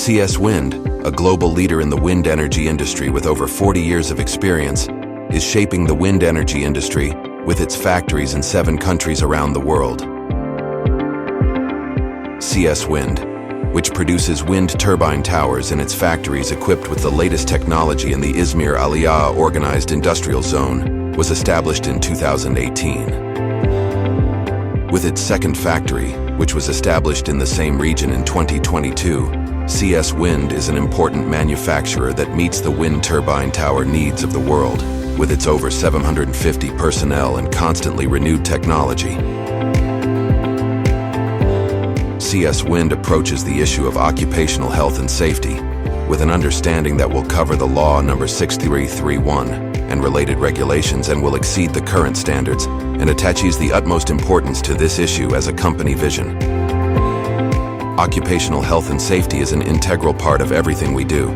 CS Wind, a global leader in the wind energy industry with over 40 years of experience, is shaping the wind energy industry with its factories in 7 countries around the world. CS Wind, which produces wind turbine towers in its factories equipped with the latest technology in the Izmir Aliya Organized Industrial Zone, was established in 2018. With its second factory, which was established in the same region in 2022, CS Wind is an important manufacturer that meets the wind turbine tower needs of the world, with its over 750 personnel and constantly renewed technology. CS Wind approaches the issue of occupational health and safety with an understanding that will cover the law number 6331 and related regulations and will exceed the current standards, and attaches the utmost importance to this issue as a company vision. Occupational health and safety is an integral part of everything we do.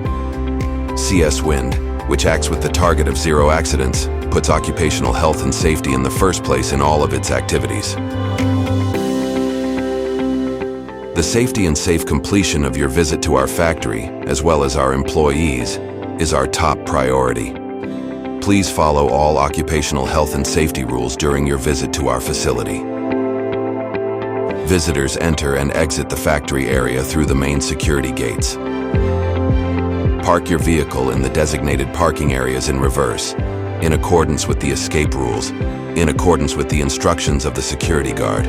CS Wind, which acts with the target of 0 accidents, puts occupational health and safety in the first place in all of its activities. The safety and safe completion of your visit to our factory, as well as our employees, is our top priority. Please follow all occupational health and safety rules during your visit to our facility. Visitors enter and exit the factory area through the main security gates. Park your vehicle in the designated parking areas in reverse, in accordance with the escape rules, in accordance with the instructions of the security guard.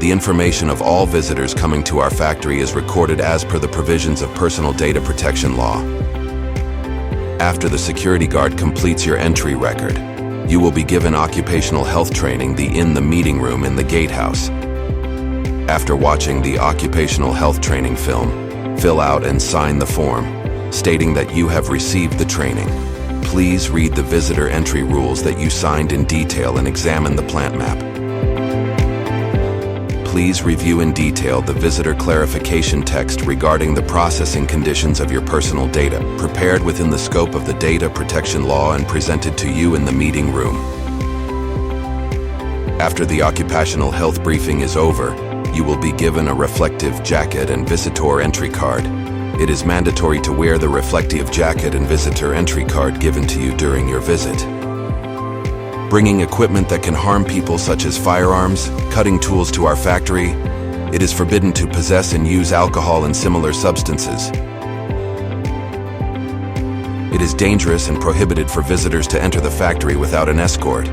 The information of all visitors coming to our factory is recorded as per the provisions of Personal Data Protection Law. After the security guard completes your entry record, you will be given occupational health training in the meeting room in the gatehouse. After watching the occupational health training film, fill out and sign the form, stating that you have received the training. Please read the visitor entry rules that you signed in detail and examine the plant map. Please review in detail the visitor clarification text regarding the processing conditions of your personal data, prepared within the scope of the data protection law and presented to you in the meeting room. After the occupational health briefing is over, you will be given a reflective jacket and visitor entry card. It is mandatory to wear the reflective jacket and visitor entry card given to you during your visit. Bringing equipment that can harm people such as firearms, cutting tools to our factory, it is forbidden to possess and use alcohol and similar substances. It is dangerous and prohibited for visitors to enter the factory without an escort.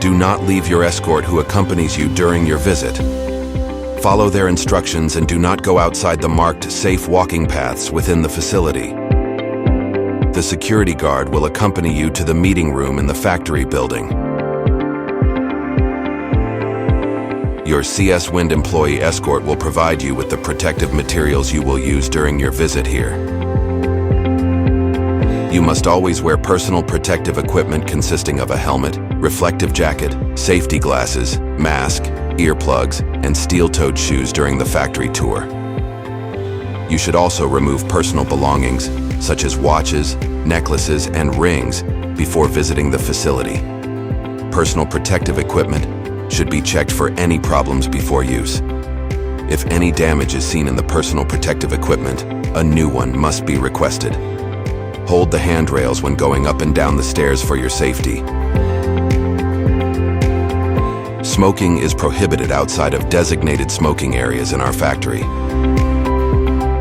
Do not leave your escort who accompanies you during your visit. Follow their instructions and do not go outside the marked safe walking paths within the facility. The security guard will accompany you to the meeting room in the factory building. Your CS Wind employee escort will provide you with the protective materials you will use during your visit here. You must always wear personal protective equipment consisting of a helmet, reflective jacket, safety glasses, mask, earplugs, and steel-toed shoes during the factory tour. You should also remove personal belongings, such as watches, necklaces, and rings, before visiting the facility. Personal protective equipment should be checked for any problems before use. If any damage is seen in the personal protective equipment, a new one must be requested. Hold the handrails when going up and down the stairs for your safety. Smoking is prohibited outside of designated smoking areas in our factory.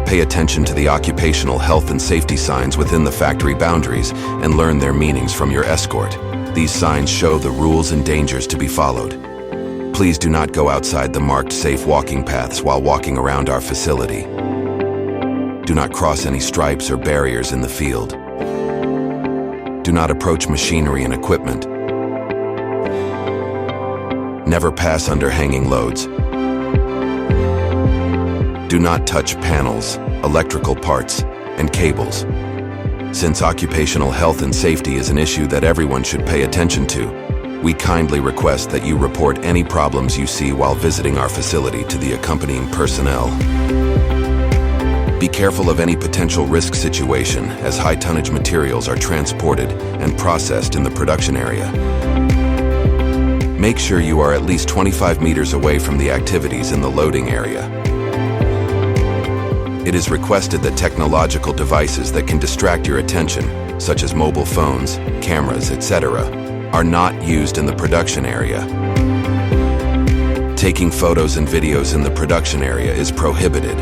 Pay attention to the occupational health and safety signs within the factory boundaries and learn their meanings from your escort. These signs show the rules and dangers to be followed. Please do not go outside the marked safe walking paths while walking around our facility. Do not cross any stripes or barriers in the field. Do not approach machinery and equipment. Never pass under hanging loads. Do not touch panels, electrical parts, and cables. Since occupational health and safety is an issue that everyone should pay attention to, we kindly request that you report any problems you see while visiting our facility to the accompanying personnel. Be careful of any potential risk situation as high-tonnage materials are transported and processed in the production area. Make sure you are at least 25 meters away from the activities in the loading area. It is requested that technological devices that can distract your attention, such as mobile phones, cameras, etc., are not used in the production area. Taking photos and videos in the production area is prohibited.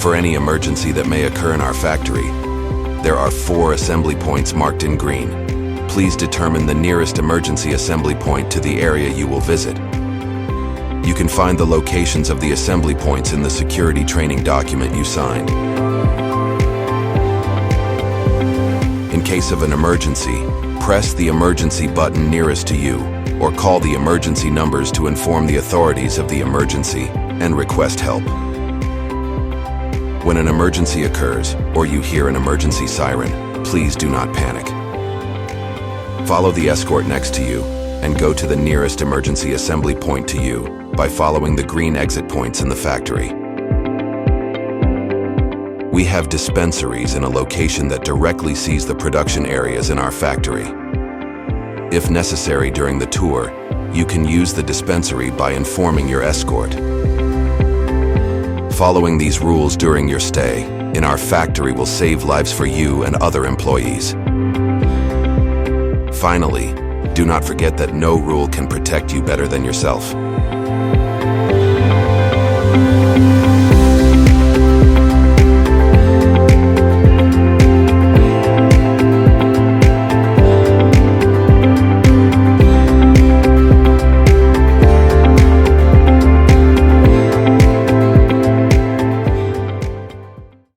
For any emergency that may occur in our factory, there are 4 assembly points marked in green. Please determine the nearest emergency assembly point to the area you will visit. You can find the locations of the assembly points in the security training document you signed. In case of an emergency, press the emergency button nearest to you, or call the emergency numbers to inform the authorities of the emergency and request help. When an emergency occurs, or you hear an emergency siren, please do not panic. Follow the escort next to you and go to the nearest emergency assembly point to you by following the green exit points in the factory. We have dispensaries in a location that directly sees the production areas in our factory. If necessary during the tour, you can use the dispensary by informing your escort. Following these rules during your stay in our factory will save lives for you and other employees. Finally, do not forget that no rule can protect you better than yourself.